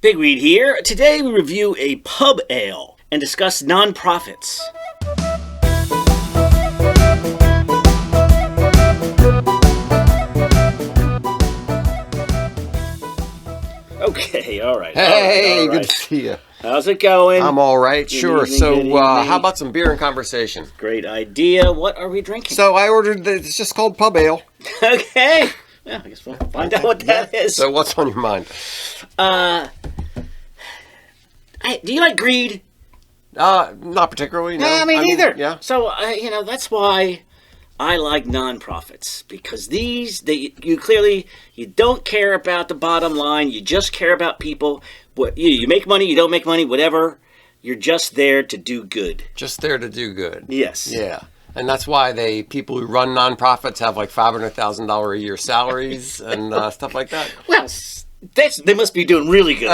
Pigweed here. Today we review a pub ale and discuss non-profits. Okay, all right. Hey, all right. Good to see you. How's it going? I'm all right, sure. evening, So, good evening. how about some beer and conversation? Great idea. What are we drinking? So, I ordered, it's just called pub ale. Okay. Yeah, I guess we'll find out what that is. So, what's on your mind? Do you like greed? Not particularly, no. Me neither. Yeah. So, that's why I like nonprofits, because you don't care about the bottom line. You just care about people. You make money, you don't make money, whatever. You're just there to do good. Just there to do good. Yes. Yeah. And that's why people who run nonprofits have like $500,000 a year salaries and stuff like that. Well, they must be doing really good.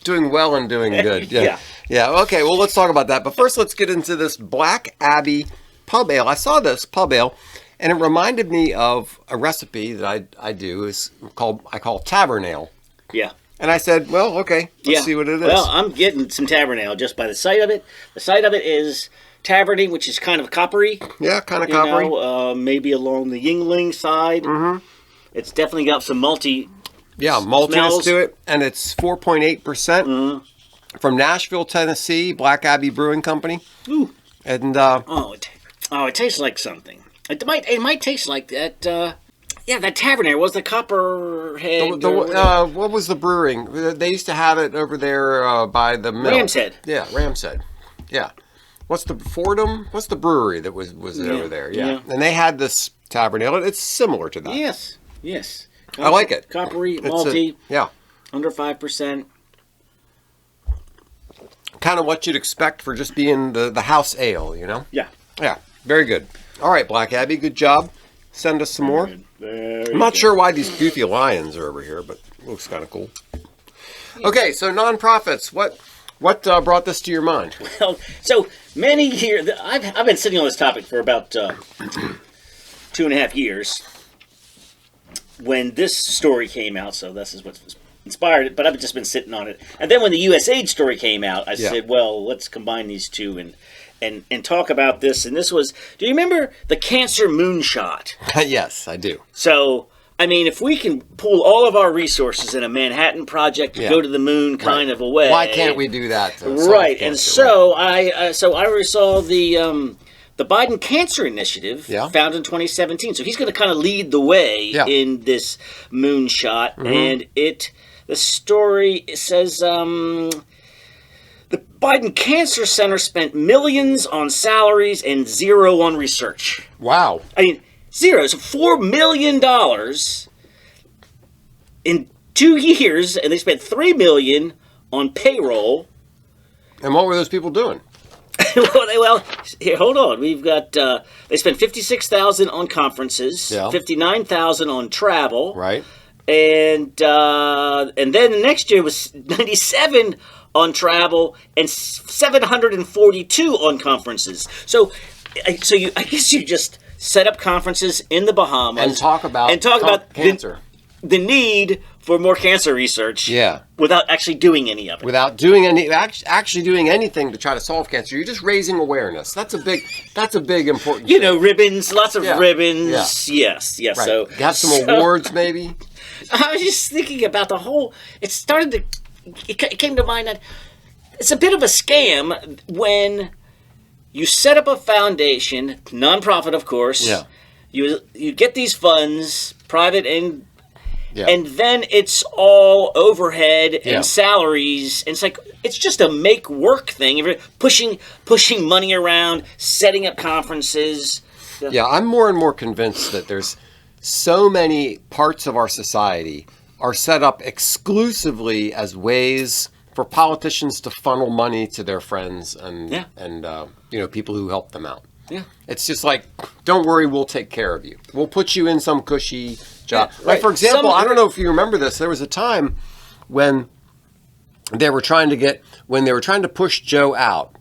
Doing well and doing good. Yeah. Yeah. Okay. Well, let's talk about that. But first, let's get into this Black Abbey pub ale. I saw this pub ale, and it reminded me of a recipe that I do. I call tavern ale. Yeah. And I said, well, okay, let's see what it is. Well, I'm getting some tavern ale just by the sight of it. The sight of it is taverny, which is kind of coppery. Yeah, kind of coppery. Maybe along the Yingling side. Mm-hmm. It's definitely got some malty. Yeah, maltiness smells to it, and it's 4.8% from Nashville, Tennessee, Black Abbey Brewing Company. Ooh. And it tastes like something. It might taste like that. That tavern ale was the Copperhead. What was the brewing? They used to have it over there by the mill. Ram's Head. Yeah, Ram's Head. Yeah. What's the Fordham? What's the brewery that was over there? Yeah. And they had this tavern ale. It's similar to that. Yes. I like it. Coppery, malty. Yeah. Under 5%. Kind of what you'd expect for just being the house ale, you know? Yeah. Yeah. Very good. All right, Black Abbey, good job. Send us some more. I'm not sure why these goofy lions are over here, but it looks kind of cool. Okay, so nonprofits. What brought this to your mind? Well, so many years, I've been sitting on this topic for about 2.5 years when this story came out. So this is what inspired it. But I've just been sitting on it. And then when the USAID story came out, I said, well, let's combine these two and talk about this. And this was, do you remember the cancer moonshot? Yes, I do. So, I mean, if we can pool all of our resources in a Manhattan Project to go to the moon kind of a way. Why can't we do that? Right. And so I already saw the Biden Cancer Initiative founded in 2017. So he's going to kind of lead the way in this moonshot. Mm-hmm. And the story says the Biden Cancer Center spent millions on salaries and zero on research. Wow. I mean, zero. So $4 million in 2 years, and they spent $3 million on payroll. And what were those people doing? Well, here, hold on. We've got they spent $56,000 on conferences, $59,000 on travel, right? And then the next year was $97,000 on travel and $742 on conferences. So I guess you just set up conferences in the Bahamas and talk about cancer, the need for more cancer research. Yeah, without actually doing any of it. Without actually doing anything to try to solve cancer, you're just raising awareness. That's a big important. Ribbons, lots of ribbons. Yeah. Yes. Right. So have some awards, maybe. I was just thinking about the whole. It came to mind that it's a bit of a scam when you set up a foundation, nonprofit, of course. Yeah. You get these funds, private and then it's all overhead and salaries. And it's just a make work thing. You're pushing money around, setting up conferences. Yeah, I'm more and more convinced that there's so many parts of our society are set up exclusively as ways for politicians to funnel money to their friends and people who help them out. Yeah. It's just like, don't worry, we'll take care of you. We'll put you in some cushy job. Yeah, like, for example, I don't know if you remember this, there was a time when they were trying to push Joe out,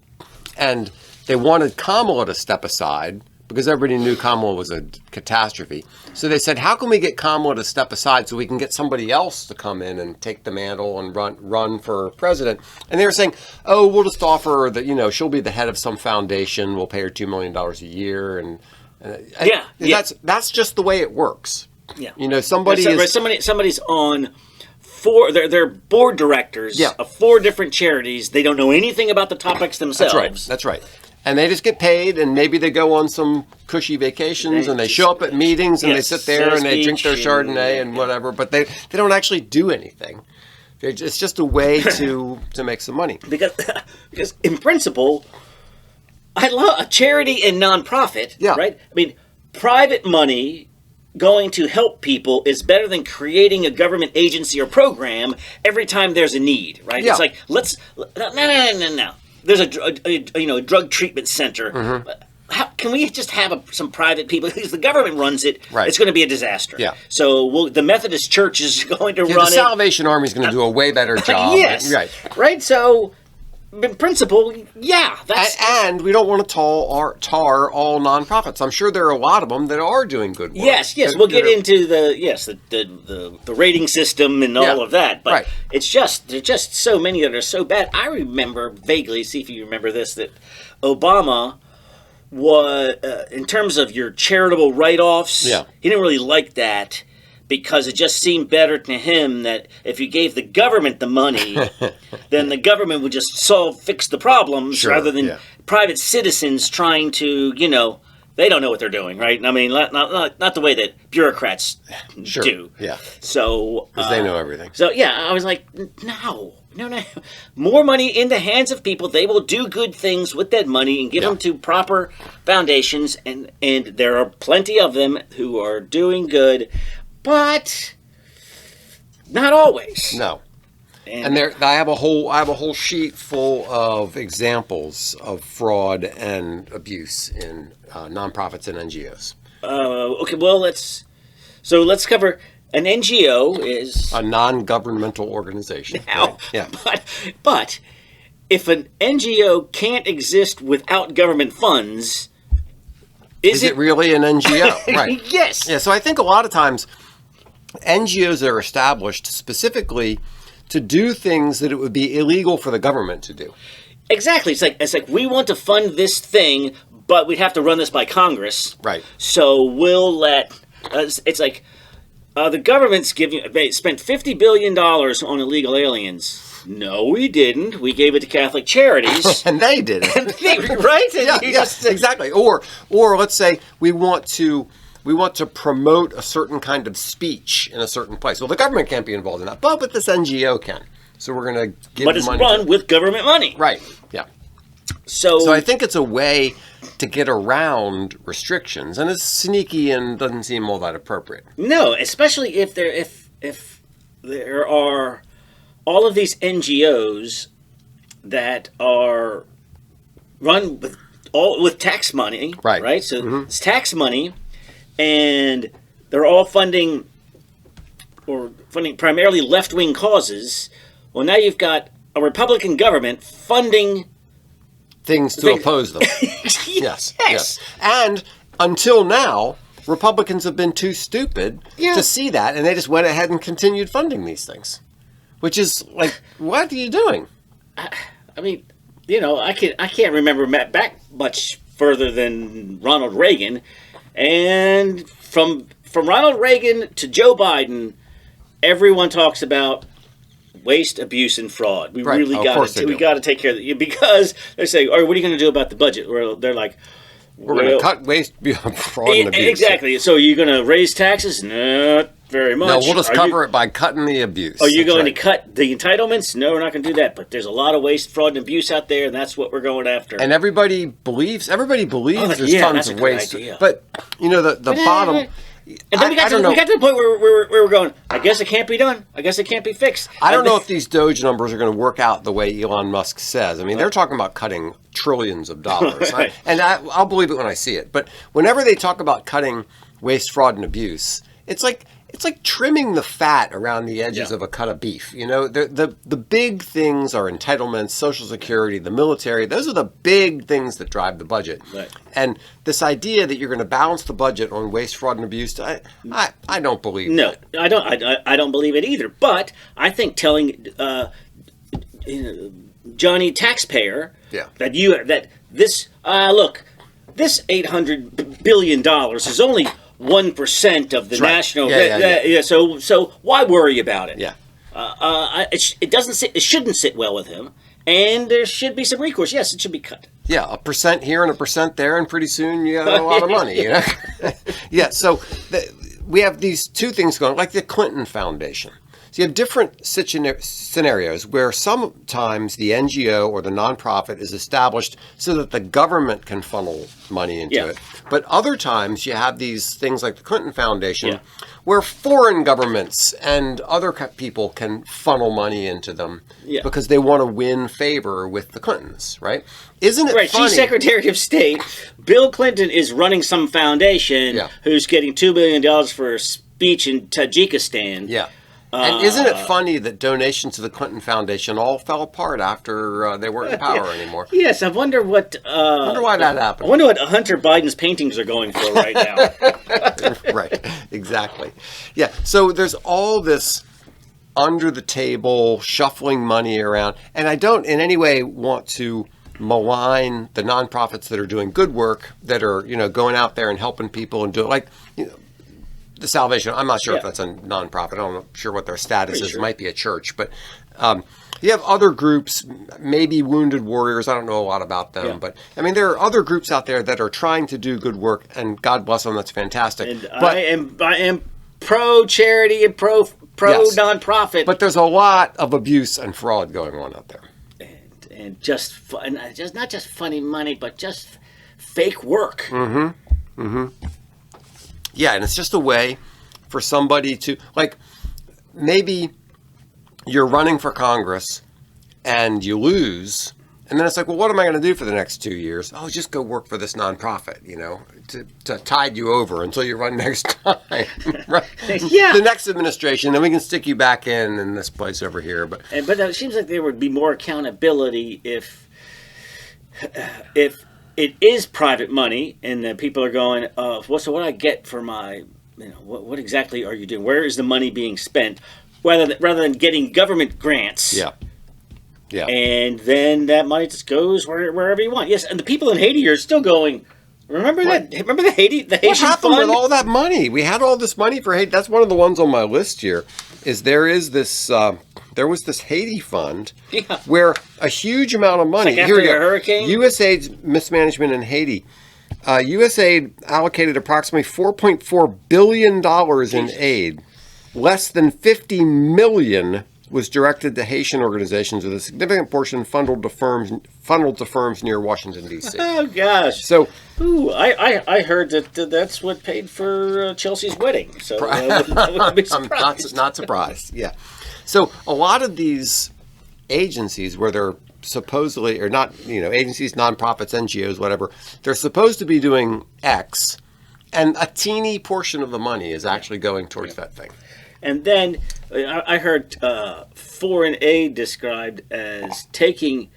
and they wanted Kamala to step aside because everybody knew Kamala was a catastrophe. So they said, how can we get Kamala to step aside so we can get somebody else to come in and take the mantle and run for president? And they were saying, oh, we'll just offer her that, you know, she'll be the head of some foundation. We'll pay her $2 million a year. And that's just the way it works. Yeah. You know, somebody's on they're board directors of 4 different charities. They don't know anything about the topics themselves. That's right. And they just get paid, and maybe they go on some cushy vacations, and they show up at meetings, and they sit there and they drink their Chardonnay and whatever, but they don't actually do anything. It's just a way to make some money. Because in principle, I love a charity and nonprofit, right? I mean, private money going to help people is better than creating a government agency or program every time there's a need, right? Yeah. It's like, no. There's a drug treatment center. Mm-hmm. How can we just have some private people? Because the government runs it, it's going to be a disaster. Yeah. So the Methodist Church is going to run it. The Salvation Army is going to do a way better job. Yes. Right. So, in principle, and we don't want to tar all nonprofits. I'm sure there are a lot of them that are doing good work. Yes. We'll get into the rating system and all of that. But there's just so many that are so bad. I remember vaguely, see if you remember this, that Obama was, in terms of your charitable write-offs, he didn't really like that. Because it just seemed better to him that if you gave the government the money, then the government would just fix the problems rather than private citizens trying to, they don't know what they're doing, right? I mean, not the way that bureaucrats do. Yeah. So because they know everything. So I was like, no. More money in the hands of people. They will do good things with that money and give them to proper foundations, and there are plenty of them who are doing good. But not always. No. And I have a whole sheet full of examples of fraud and abuse in nonprofits and NGOs. Okay, well let's cover an NGO is a non-governmental organization. Now, right? Yeah. But if an NGO can't exist without government funds, is it really an NGO? Right. Yes. Yeah, so I think a lot of times NGOs are established specifically to do things that it would be illegal for the government to do. Exactly. It's like we want to fund this thing, but we'd have to run this by Congress. Right. So we'll let. It's like the government's spent $50 billion on illegal aliens. No, we didn't. We gave it to Catholic charities, and they did it. Right? Yes, exactly. Or let's say we want to promote a certain kind of speech in a certain place. Well, the government can't be involved in that, but this NGO can. So we're going to give money. But it's run with government money. Right, yeah. So I think it's a way to get around restrictions, and it's sneaky and doesn't seem all that appropriate. No, especially if there are all of these NGOs that are run with tax money. Right? So it's tax money. And they're all funding primarily left-wing causes. Well, now you've got a Republican government funding things to oppose them. Yes. And until now, Republicans have been too stupid to see that, and they just went ahead and continued funding these things. Which is like, what are you doing? I mean, I can't remember back much further than Ronald Reagan. And from Ronald Reagan to Joe Biden, everyone talks about waste, abuse, and fraud. We really got to take care of it because they say, "All right, what are you going to do about the budget?" Where they're like, "We're going to cut waste, fraud, and abuse." Exactly. So you're going to raise taxes? Not very much. No, we'll just cover it by cutting the abuse. Are you going to cut the entitlements? No, we're not going to do that. But there's a lot of waste, fraud, and abuse out there, and that's what we're going after. And everybody believes there's tons of waste. But the bottom. And then we got to the point where we're going, I guess it can't be done. I guess it can't be fixed. I don't know if these Doge numbers are going to work out the way Elon Musk says. I mean, they're talking about cutting trillions of dollars. Right. And I'll believe it when I see it. But whenever they talk about cutting waste, fraud, and abuse, it's like it's like trimming the fat around the edges of a cut of beef. You know, the big things are entitlements, Social Security, the military. Those are the big things that drive the budget. Right. And this idea that you're going to balance the budget on waste, fraud, and abuse, I don't believe that. No, I don't believe it either. But I think telling Johnny taxpayer that this this $800 billion is only 1% of the national. So why worry about it? Yeah. It shouldn't sit well with him, and there should be some recourse. Yes, it should be cut. Yeah, 1% here and 1% there, and pretty soon you got a lot of money. You know. Yeah. So we have these two things going, like the Clinton Foundation. So you have different scenarios where sometimes the NGO or the nonprofit is established so that the government can funnel money into it. But other times you have these things like the Clinton Foundation where foreign governments and other people can funnel money into them because they want to win favor with the Clintons, right? Isn't it funny? She's Secretary of State. Bill Clinton is running some foundation who's getting $2 billion for a speech in Tajikistan. Yeah. And isn't it funny that donations to the Clinton Foundation all fell apart after they weren't in power anymore? Yes, I wonder what... I wonder why that happened. I wonder what Hunter Biden's paintings are going for right now. Right, exactly. Yeah, so there's all this under-the-table shuffling money around, and I don't in any way want to malign the nonprofits that are doing good work, that are, going out there and helping people and doing, like, the Salvation, I'm not sure if that's a nonprofit. I'm not sure what their status is. It might be a church. But you have other groups, maybe Wounded Warriors. I don't know a lot about them. But, I mean, there are other groups out there that are trying to do good work. And God bless them. That's fantastic. And but I am pro-charity and pro-nonprofit. But there's a lot of abuse and fraud going on out there. And just not just funny money, but just fake work. Mm-hmm. Mm-hmm. Yeah, and it's just a way for somebody to, like, maybe you're running for Congress and you lose, and then it's like, well, what am I going to do for the next 2 years? Oh, just go work for this nonprofit, to tide you over until you run next time. Right? Yeah. The next administration, then we can stick you back in this place over here. But it seems like there would be more accountability if it is private money, and the people are going, so what do I get for my, what exactly are you doing? Where is the money being spent? Rather than getting government grants. Yeah. Yeah. And then that money just goes wherever you want. Yes, and the people in Haiti are still going, remember that? Remember the Haitian fund? What happened with all that money? We had all this money for Haiti. That's one of the ones on my list here, there was this Haiti fund where a huge amount of money. It's like after a hurricane? USAID's mismanagement in Haiti. USAID allocated approximately $4.4 billion in aid. Less than $50 million was directed to Haitian organizations, with a significant portion funneled to firms near Washington, D.C. Oh, gosh. So, I heard that's what paid for Chelsea's wedding. So I wouldn't be surprised. I'm not surprised, yeah. So a lot of these agencies where they're supposedly, or not, agencies, nonprofits, NGOs, whatever, they're supposed to be doing X, and a teeny portion of the money is actually going towards that thing. And then I heard foreign aid described as taking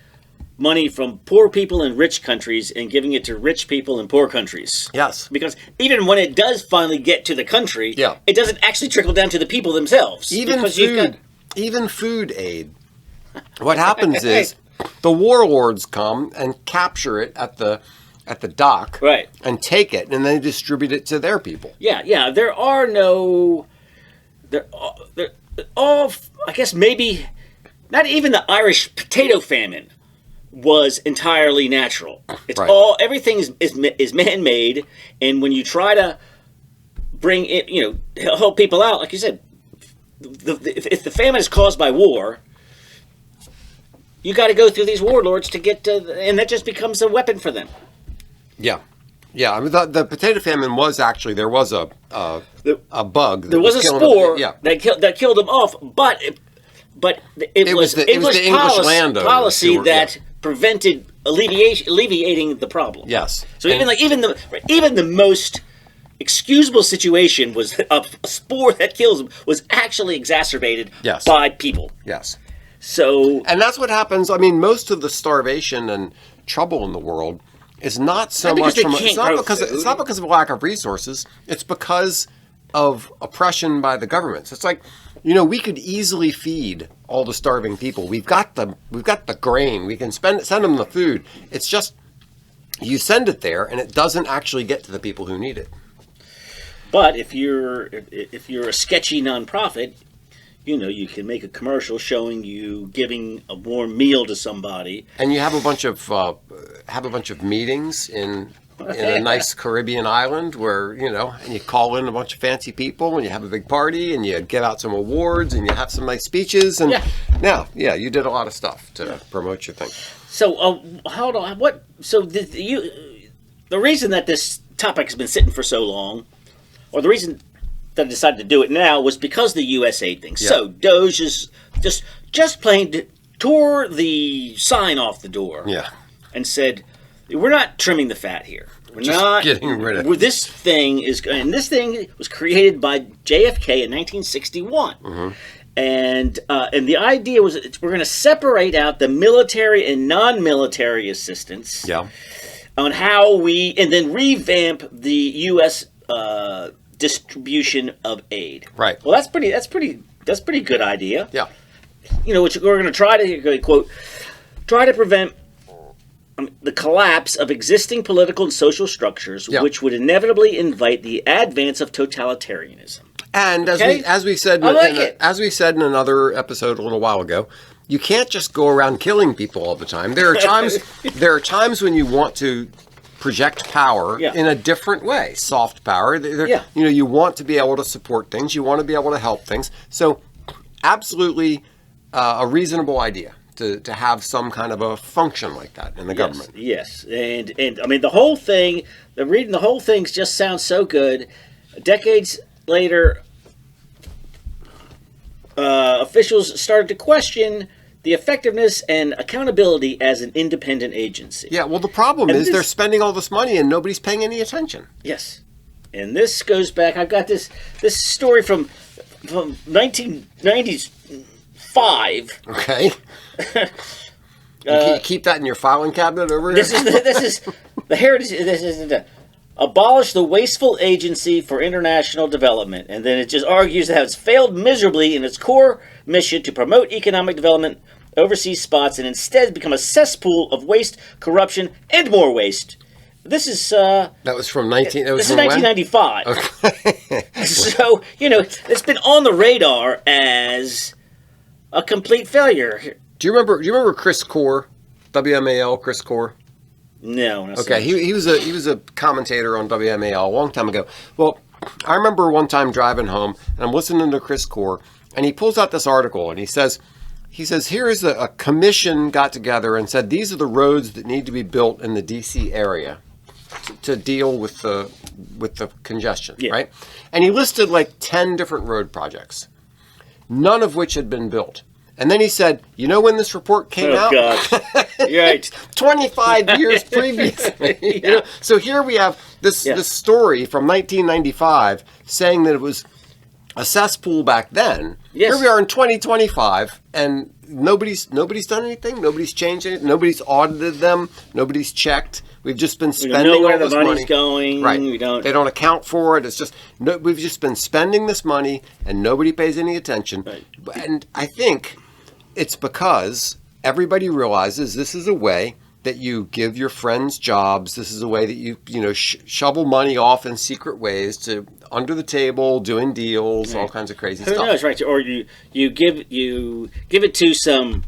money from poor people in rich countries and giving it to rich people in poor countries. Yes. Because even when it does finally get to the country, it doesn't actually trickle down to the people themselves. Even food aid. What happens is the warlords come and capture it at the dock, right, and take it, and they distribute it to their people. Yeah. There are no... They're all, I guess maybe, not even the Irish potato famine was entirely natural. It's everything is man-made, and when you try to bring it, help people out, like you said, if the famine is caused by war, you got to go through these warlords to get to, and that just becomes a weapon for them. Yeah. Yeah, I mean, the potato famine was actually, there was a bug. There was a spore that killed them off, but it was the English policy that prevented alleviating the problem. Yes. So even the most excusable situation was a sport that kills them was actually exacerbated by people. Yes. So, and that's what happens. I mean, most of the starvation and trouble in the world is not so much from it's not because of a lack of resources. It's because of oppression by the governments. It's like, we could easily feed all the starving people. We've got the grain. We can send them the food. It's just you send it there, and it doesn't actually get to the people who need it. But if you're a sketchy nonprofit, you can make a commercial showing you giving a warm meal to somebody, and you have a bunch of meetings in a nice Caribbean island where and you call in a bunch of fancy people, and you have a big party, and you give out some awards, and you have some nice speeches, and you did a lot of stuff to promote your thing. So hold on, the reason that this topic has been sitting for so long, or the reason that I decided to do it now, was because of the USAID thing. Yeah. So Doge is just plain tore the sign off the door, and said, "We're not trimming the fat here. We're just not getting rid of it. This thing this thing was created by JFK in 1961." Mm-hmm. And the idea was we're going to separate out the military and non-military assistance on how and then revamp the U.S. Distribution of aid. Right. Well, that's pretty good idea. Yeah. Which we're going to try to quote, try to prevent the collapse of existing political and social structures, which would inevitably invite the advance of totalitarianism. And as we said in another episode a little while ago, you can't just go around killing people all the time. There are times when you want to project power in a different way, soft power. You want to be able to support things. You want to be able to help things. So, absolutely, a reasonable idea to have some kind of a function like that in the government. Yes, and I mean the whole thing. Reading the whole thing just sounds so good. Decades later, officials started to question the effectiveness and accountability as an independent agency. Yeah, well, the problem is they're spending all this money and nobody's paying any attention. Yes, and this goes back. I've got this story from 1995. Okay. You keep that in your filing cabinet over here. This is the heritage. This is abolish the wasteful agency for international development, and then it just argues that it's failed miserably in its core mission to promote economic development overseas spots and instead become a cesspool of waste, corruption, and more waste. This is that was from 1995. Okay. So it's been on the radar as a complete failure. Do you remember Chris Core, WMAL Chris Core? No. Okay, he was a commentator on WMAL a long time ago. Well, I remember one time driving home and I'm listening to Chris Core, and he pulls out this article and he says here is a commission got together and said these are the roads that need to be built in the DC area to deal with the congestion, right? And he listed like 10 different road projects, none of which had been built. And then he said, when this report came out? God. Right. 25 years previously. So here we have this story from 1995 saying that it was a cesspool back then. Yes. Here we are in 2025, and nobody's done anything. Nobody's changed anything. Nobody's audited them. Nobody's checked. We've just been spending all this money. We don't know where the money's going. Right. They don't account for it. It's just we've just been spending this money, and nobody pays any attention. Right. And I think it's because everybody realizes this is a way that you give your friends jobs. This is a way that you shovel money off in secret ways to under the table, doing deals, all kinds of crazy stuff. Who knows, right? Or you give it to some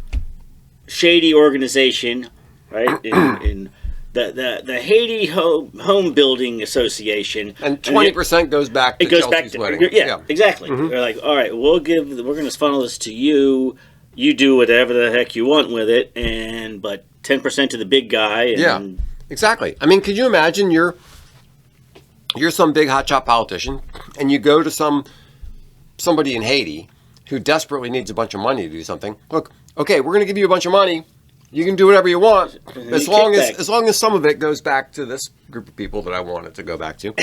shady organization, right? In the Haiti Home Building Association, and 20% goes back to Chelsea's wedding. Yeah, exactly. Mm-hmm. They're like, all right, we're going to funnel this to you. You do whatever the heck you want with it, but 10% to the big guy. Yeah, exactly. I mean, could you imagine you're some big hotshot politician, and you go to somebody in Haiti who desperately needs a bunch of money to do something. Look, okay, we're going to give you a bunch of money, You can do whatever you want, as long kickback. as some of it goes back to this group of people that I want it to go back to.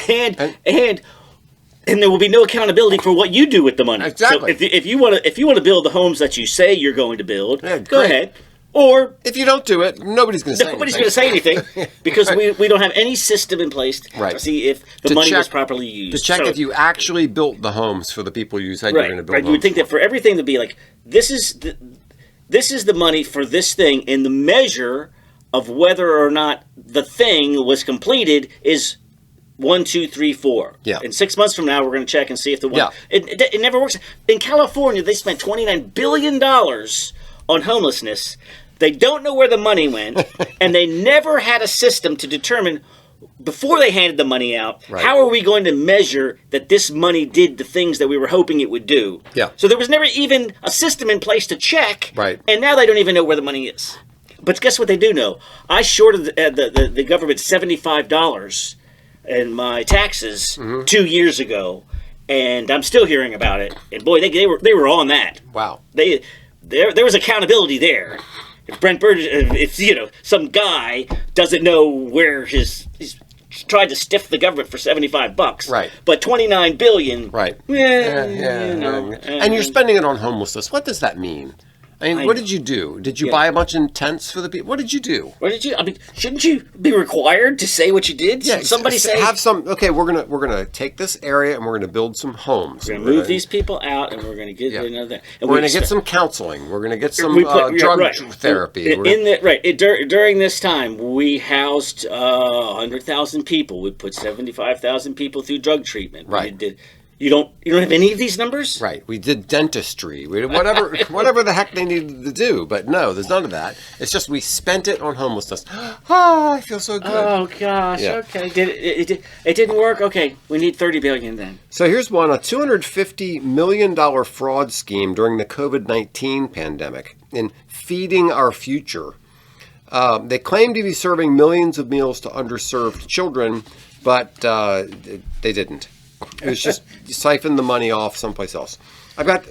And there will be no accountability for what you do with the money. Exactly. So if you want to build the homes that you say you're going to build, Yeah, go great. ahead. Or if you don't do it, nobody's going to say anything. Because we don't have any system in place to see if the money was properly used. To check if you actually built the homes for the people you said you were going to build. Right. You would think that for everything to be like, this is the money for this thing, and the measure of whether or not the thing was completed is 1, 2, 3, 4. Yeah. And 6 months from now, we're going to check and see if the one. Yeah. It never works. In California, they spent $29 billion on homelessness. They don't know where the money went, and they never had a system to determine before they handed the money out, how are we going to measure that this money did the things that we were hoping it would do? Yeah. So there was never even a system in place to check, and now they don't even know where the money is. But guess what they do know? I shorted the government $75 in my taxes 2 years ago, and I'm still hearing about it. And boy, they were on that. Wow. There was accountability there. If Brent Burgess, if some guy doesn't know where he's tried to stiff the government for $75, right? But $29 billion, right? Yeah. And you're spending it on homelessness. What does that mean? I mean, what did you do? Did you buy a bunch of tents for the people? What did you do? I mean, shouldn't you be required to say what you did? Yeah, somebody say have some. Okay, we're gonna take this area and we're gonna build some homes. We're gonna move these people out, and we're gonna get another. And we're gonna get some counseling. We're gonna get some drug therapy. During this time, we housed 100,000 people. We put 75,000 people through drug treatment. Right. You don't have any of these numbers? Right. We did dentistry. We did whatever the heck they needed to do. But no, there's none of that. It's just we spent it on homelessness. Oh, I feel so good. Oh gosh. Yeah. Okay. It didn't work. Okay. We need $30 billion then. So here's one: a $250 million fraud scheme during the COVID-19 pandemic in feeding our future. They claim to be serving millions of meals to underserved children, but they didn't. It was just siphon the money off someplace else. I've got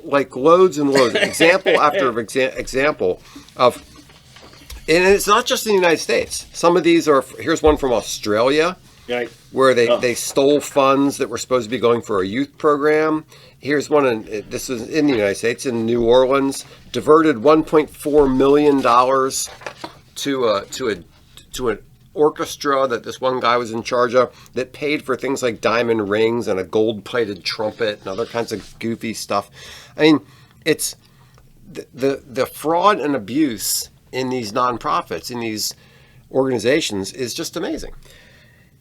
like loads and loads, example after example of, and it's not just in the United States. Some of these are. Here's one from Australia, where they stole funds that were supposed to be going for a youth program. Here's one, this is in the United States, in New Orleans, diverted $1.4 million to an orchestra that this one guy was in charge of that paid for things like diamond rings and a gold-plated trumpet and other kinds of goofy stuff. I mean, it's the fraud and abuse in these nonprofits, in these organizations, is just amazing.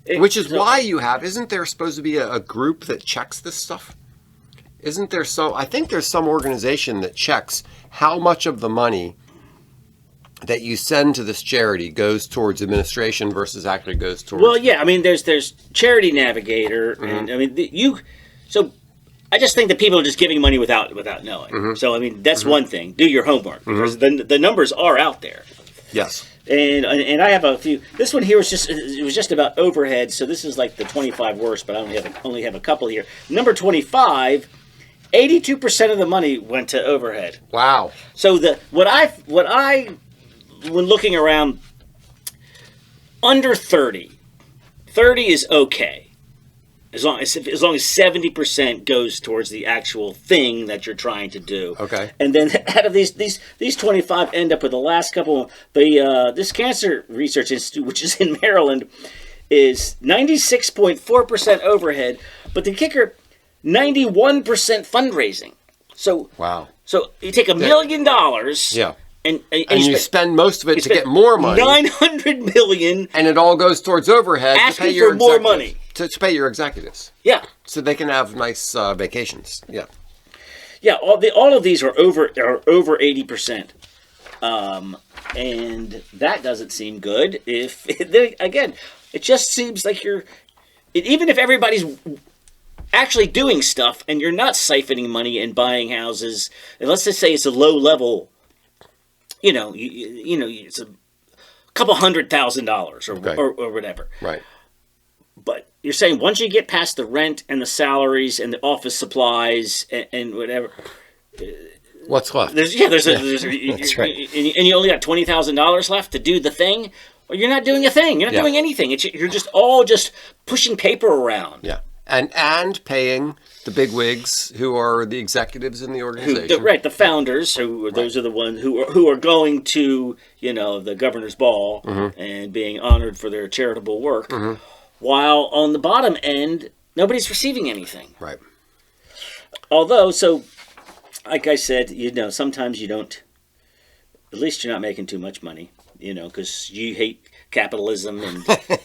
Which is why isn't there supposed to be a group that checks this stuff? Isn't there I think there's some organization that checks how much of the money that you send to this charity goes towards administration versus actually goes towards. Well, yeah, I mean, there's Charity Navigator, and I mean So I just think that people are just giving money without knowing. So I mean, that's one thing. Do your homework, because the numbers are out there. Yes. And I have a few. This one here was just about overhead. So this is like the 25 worst, but I only have a couple here. Number 25. 82% of the money went to overhead. Wow. So when looking around, under 30 is okay, as long as 70% goes towards the actual thing that you're trying to do. Okay. And then out of these 25 end up with the last couple. This Cancer Research Institute, which is in Maryland, is 96.4% overhead, but the kicker, 91% fundraising. So wow. So you take $1 million. Yeah. And you spend most of it to get more money. $900 million. And it all goes towards overhead asking to pay your for more money. To pay your executives. Yeah. So they can have nice vacations. Yeah. Yeah, all of these are over 80%. And that doesn't seem good. Again, it just seems like even if everybody's actually doing stuff and you're not siphoning money and buying houses, and let's just say it's a low level, it's a couple $100,000 or whatever. Right. But you're saying once you get past the rent and the salaries and the office supplies and whatever, What's left? There's That's right. And you only got $20,000 left to do the thing. Well, you're not doing a thing. You're not doing anything. You're just pushing paper around. Yeah, and paying the big wigs who are the executives in the organization. The founders. Those are the ones who are going to the governor's ball and being honored for their charitable work, while on the bottom end nobody's receiving anything. Right. Although, like I said, sometimes you don't. At least you're not making too much money. Because you hate capitalism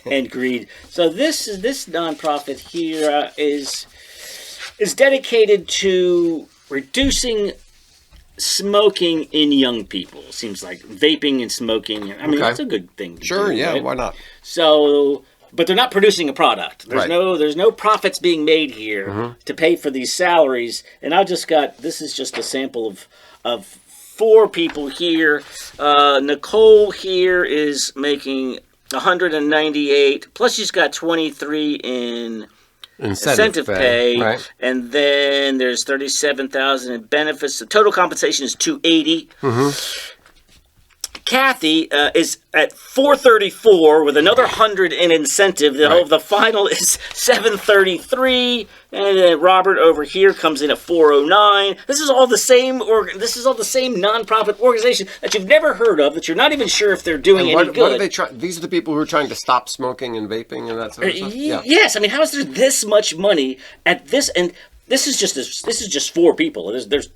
and greed. So this nonprofit here is dedicated to reducing smoking in young people. Seems like vaping and smoking. I mean, that's a good thing. Sure, do, yeah, right? Why not? So, but they're not producing a product. There's right. there's no profits being made here to pay for these salaries. And this is just a sample of 4 people here. Nicole here is making 198, plus she's got 23 in incentive pay. Right. And then there's 37,000 in benefits. The total compensation is 280. Kathy is at 434 with another 100 in incentive. The final is 733, and then Robert over here comes in at 409. This is all the same nonprofit organization that you've never heard of, that you're not even sure if they're doing any good. What are they trying? These are the people who are trying to stop smoking and vaping and that sort of stuff. Yes, I mean, how is there this much money at this? And this is just 4 people. There's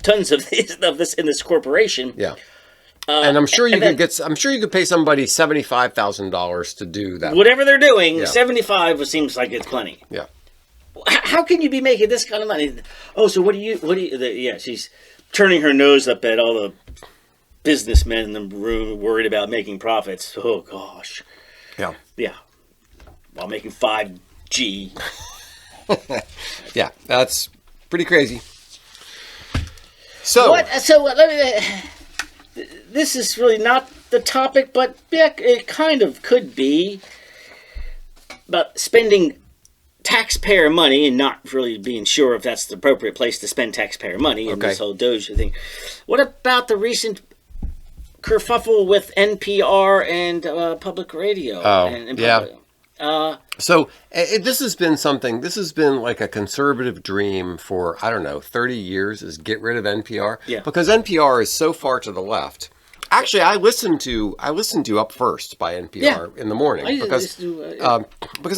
tons of this in this corporation. Yeah. And I'm sure you could pay somebody $75,000 to do that. Whatever they're doing, 75 seems like it's plenty. Yeah. How can you be making this kind of money? Oh, so what do you? She's turning her nose up at all the businessmen in the room worried about making profits. Oh gosh. Yeah. Yeah. While making 5G. Yeah, that's pretty crazy. So. What? So let me. This is really not the topic, but it kind of could be about spending taxpayer money and not really being sure if that's the appropriate place to spend taxpayer money in this whole Doge thing. What about the recent kerfuffle with NPR and public radio? So this has been like a conservative dream for, 30 years, is get rid of NPR. Yeah. Because NPR is so far to the left. Actually, I listen to Up First by NPR in the morning because I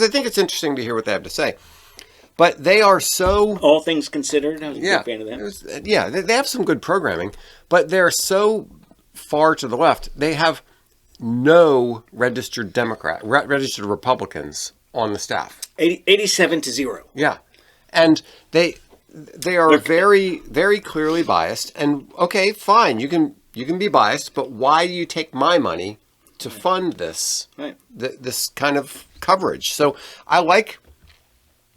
think it's interesting to hear what they have to say. But they are so... All things considered, I was a big fan of that. They have some good programming, but they're so far to the left. They have no registered Republicans on the staff. 87 to 0. Yeah. And they are very, very clearly biased. And okay, fine, you can be biased, but why do you take my money to fund this this kind of coverage? So I like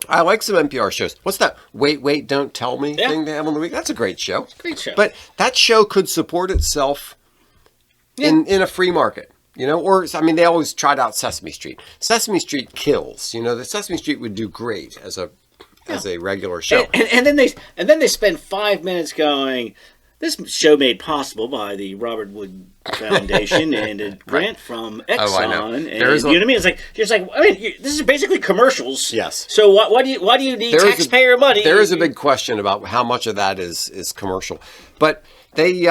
some NPR shows. What's that Wait, Don't Tell Me thing they have on the week? That's a great show. It's a great show. But that show could support itself in a free market. They always tried out Sesame Street. Sesame Street kills. The Sesame Street would do great as a regular show. And then they spend 5 minutes going, this show made possible by the Robert Wood Foundation and a grant from Exxon. Oh, I know. And you know what I mean? This is basically commercials. Yes. So why do you need taxpayer money? There is a big question about how much of that is commercial, but they've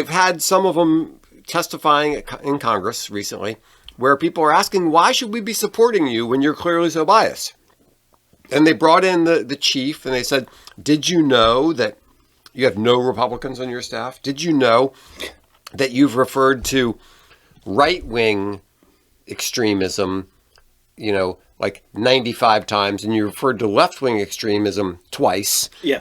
had some of them testifying in Congress recently, where people are asking, why should we be supporting you when you're clearly so biased? And they brought in the chief and they said, did you know that you have no Republicans on your staff? Did you know that you've referred to right-wing extremism, like 95 times, and you referred to left-wing extremism twice? Yeah.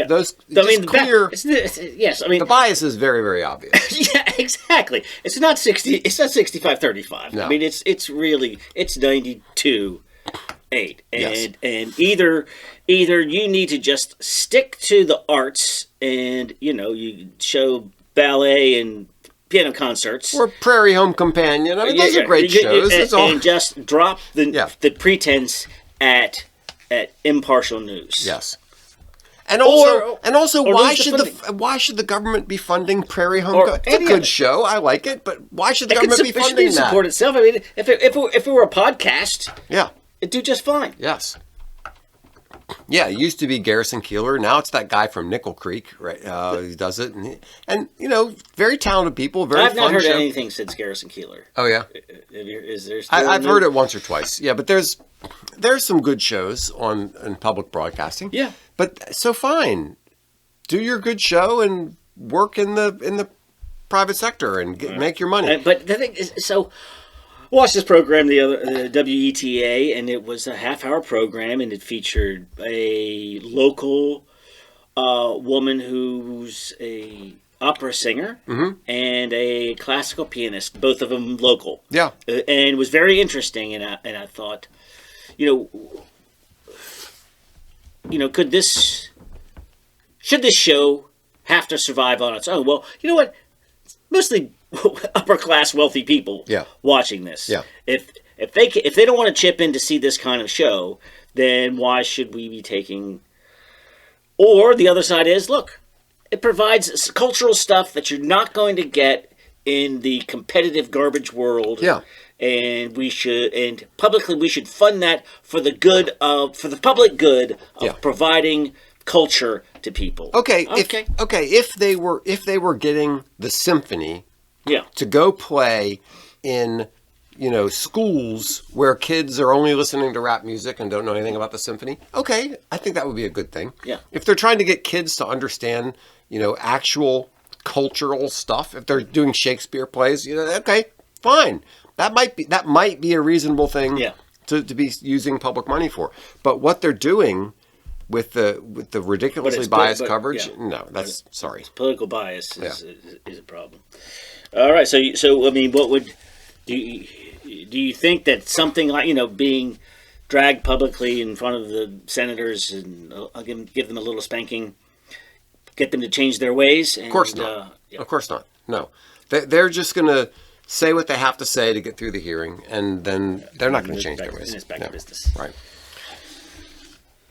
Those clear. Yes, I mean the bias is very, very obvious. Yeah, exactly. It's not 65-35. No. I mean, it's 92-8, and either you need to just stick to the arts, and you show ballet and piano concerts, or Prairie Home Companion. I mean, those are great shows. And just drop the pretense at impartial news. Yes. And also, why should the government be funding Prairie Home? It's a good show. I like it, but why should the government be funding that? It support itself. I mean, if it were a podcast, yeah, it'd do just fine. Yes. Yeah, it used to be Garrison Keillor. Now it's that guy from Nickel Creek, right? Who does it, and very talented people. Very. I've not heard show. Anything since Garrison Keillor. Oh yeah. Is there? Still I've heard it once or twice. Yeah, but there's some good shows in public broadcasting. Yeah. But so fine, do your good show and work in the private sector and make your money. But the thing is, so. Watched this program, the WETA, and it was a half-hour program, and it featured a local woman who's a opera singer and a classical pianist, both of them local. Yeah, and it was very interesting. And I thought, should this show have to survive on its own? Well, you know what? Mostly upper class wealthy people watching this. Yeah. If they don't want to chip in to see this kind of show, then why should we be taking? Or the other side is, look, it provides cultural stuff that you're not going to get in the competitive garbage world. Yeah. And we should fund that for the public good of providing culture to people. Okay. If they were getting the symphony to go play in schools where kids are only listening to rap music and don't know anything about the symphony, okay, I think that would be a good thing. Yeah. If they're trying to get kids to understand, actual cultural stuff, if they're doing Shakespeare plays, okay, fine. That might be a reasonable thing to be using public money for. But what they're doing with the ridiculously biased coverage, no, that's sorry. Political bias is a problem. All right, so I mean, what would do you think that something like being dragged publicly in front of the senators and give them a little spanking, get them to change their ways? Of course not. Of course not. No, they're just going to say what they have to say to get through the hearing, and then they're not going to change their ways. It's back to business. Right.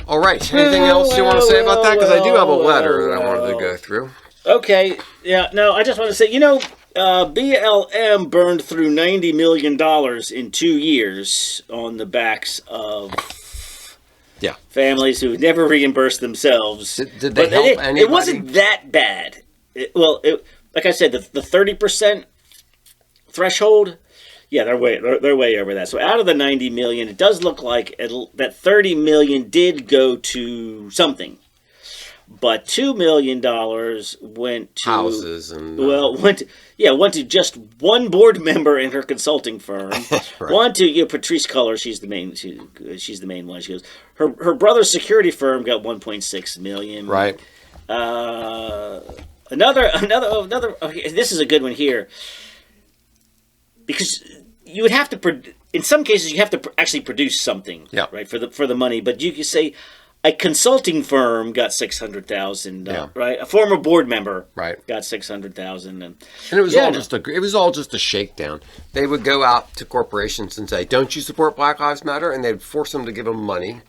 All right. Anything else you want to say about that? Because I do have a letter that I wanted to go through. Okay. Yeah. No, I just want to say, BLM burned through $90 million in 2 years on the backs of families who never reimbursed themselves. Did they help anybody? It wasn't that bad. Like I said, the 30% threshold. Yeah, they're way over that. So out of the 90 million, it does look like that 30 million did go to something, but $2 million went to houses and went to just one board member in her consulting firm. Right. One to Patrice Culler, she's the main one. She goes, her brother's security firm got 1.6 million. Right. Another. Okay, this is a good one here. Because you would have to, in some cases, you have to actually produce something, right, for the money. But you could say a consulting firm got $600,000, right? A former board member, got $600,000, and it was all just a shakedown. They would go out to corporations and say, "Don't you support Black Lives Matter?" And they'd force them to give them money,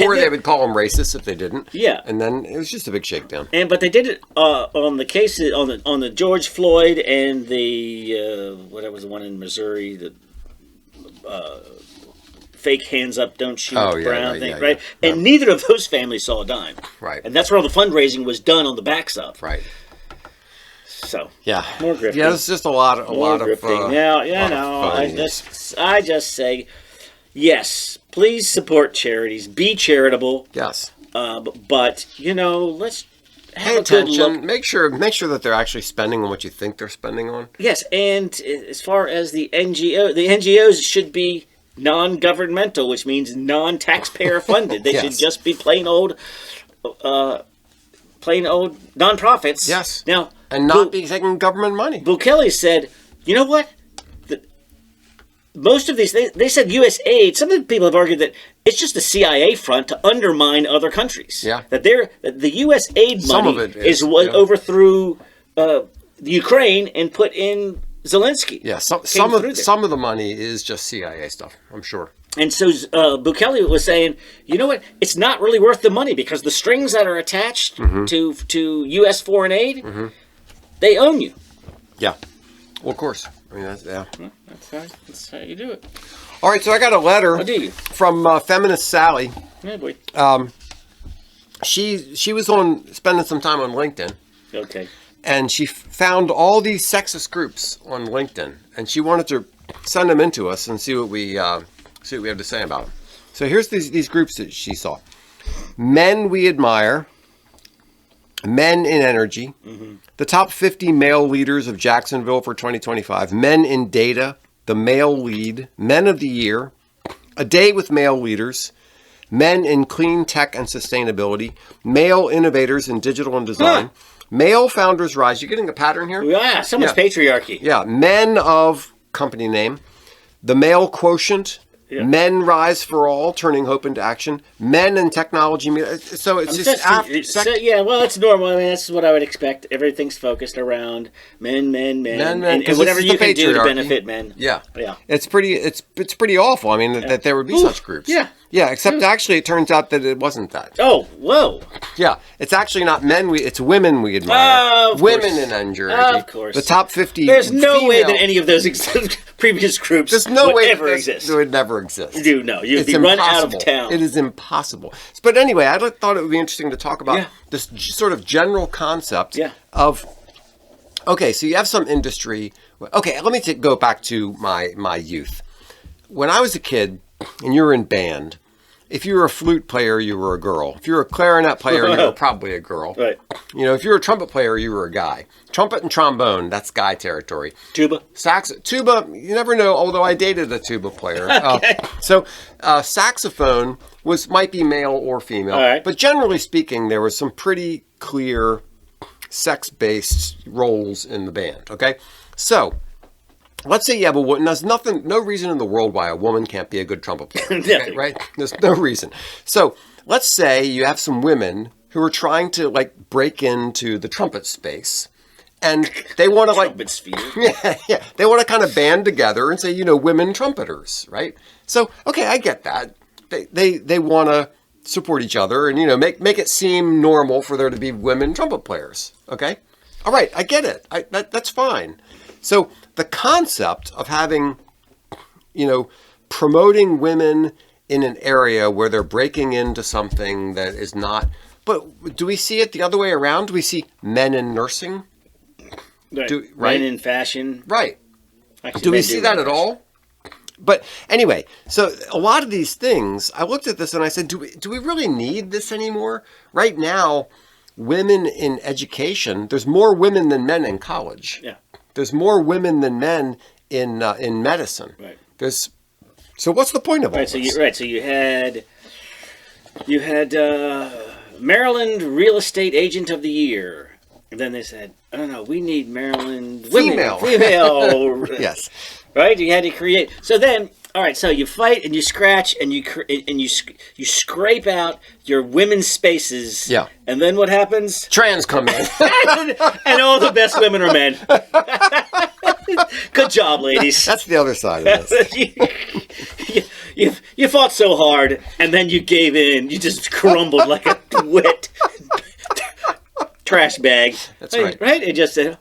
or they would call them racist if they didn't. Yeah, and then it was just a big shakedown. But they did it on the cases on the George Floyd and the whatever was the one in Missouri, the fake hands up, don't shoot Brown thing, right? Yeah. And neither of those families saw a dime. Right. And that's where all the fundraising was done on the backs of. Right. So more grifting. Yeah, it's just a lot of grifting. I just say, yes, please support charities. Be charitable. Yes. But let's pay attention. Make sure that they're actually spending on what you think they're spending on. Yes, and as far as the NGOs should be non-governmental, which means non-taxpayer funded. They should just be plain old nonprofits. Yes. Now, and not be taking government money. Bill Kelly said, you know what? Most of these, they said U.S. aid. Some of the people have argued that it's just a CIA front to undermine other countries. Yeah. That the U.S. aid money overthrew the Ukraine and put in Zelensky. Yeah, some of the money is just CIA stuff, I'm sure. And so Bukele was saying, you know what? It's not really worth the money because the strings that are attached to U.S. foreign aid, they own you. Yeah. Well, of course. I mean, that's That's how you do it. All right, so I got a letter from Feminist Sally. Yeah, boy. She was spending some time on LinkedIn. Okay. And she found all these sexist groups on LinkedIn, and she wanted to send them into us and see what we have to say about them. So here's these groups that she saw: Men We Admire, Men in Energy, the top 50 male leaders of Jacksonville for 2025, Men in Data, the Male Lead, Men of the Year, A Day with Male Leaders, Men in Clean Tech and Sustainability, Male Innovators in Digital and Design, Male Founders Rise. You getting a pattern here? Yeah, so much patriarchy. Yeah, Men of company name, the Male Quotient, Men Rise for All, turning hope into action, Men in Technology. So it's well, it's normal. I mean, that's what I would expect. Everything's focused around men, and whatever you can do to benefit men. Yeah. It's pretty awful. I mean, that there would be such groups. Yeah, except actually it turns out that it wasn't that. Oh, whoa. Yeah, it's actually not men, it's women we admire. Women in energy. Of course. The top 50 There's no way that any of those previous groups would ever exist. It would never exist. You'd be run out of town. It is impossible. But anyway, I thought it would be interesting to talk about this sort of general concept of, okay, so you have some industry. Okay, let me go back to my youth. When I was a kid, and you were in band, if you were a flute player, you were a girl. If you were a clarinet player, you were probably a girl. Right. You know, if you were a trumpet player, you were a guy. Trumpet and trombone, that's guy territory. Tuba. Tuba, you never know, although I dated a tuba player. Okay. Saxophone might be male or female. All right. But generally speaking, there was some pretty clear sex-based roles in the band, okay? So, let's say you have a woman. There's no reason in the world why a woman can't be a good trumpet player. Okay, right? There's no reason. So let's say you have some women who are trying to break into the trumpet space, and they want to trumpet sphere. They want to kind of band together and say, women trumpeters, right? So okay, I get that. They want to support each other and make it seem normal for there to be women trumpet players. Okay, all right, I get it. That's fine. So the concept of having, promoting women in an area where they're breaking into something that is not, but do we see it the other way around? Do we see men in nursing? Right. Men in fashion. Right. Actually, do we see that at all? But anyway, so a lot of these things, I looked at this and I said, do we really need this anymore? Right now, women in education, there's more women than men in college. Yeah. There's more women than men in medicine. Right. So what's the point of all this? So you had Maryland Real Estate Agent of the Year. And then they said, no, we need Maryland female. Yes. Right? You had to create. So then, all right, so you fight and you scratch and you scrape out your women's spaces. Yeah. And then what happens? Trans come in. and all the best women are men. Good job, ladies. That's the other side of this. You fought so hard, and then you gave in. You just crumbled like a wet trash bag. That's right. Right? It just said,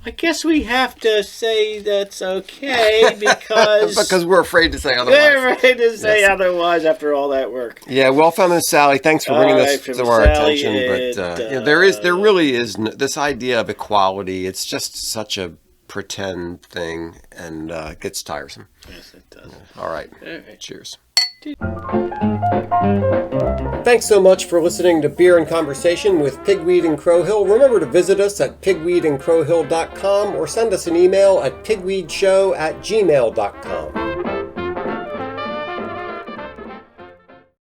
I guess we have to say that's okay because we're afraid to say otherwise. We're afraid to say otherwise after all that work. Yeah, well, Feminist Sally, thanks for bringing this to our attention. But there really is this idea of equality. It's just such a pretend thing, and it gets tiresome. Yes, it does. All right. Cheers. Thanks so much for listening to Beer and Conversation with Pigweed and Crowhill. Remember to visit us at pigweedandcrowhill.com or send us an email at pigweedshow@gmail.com.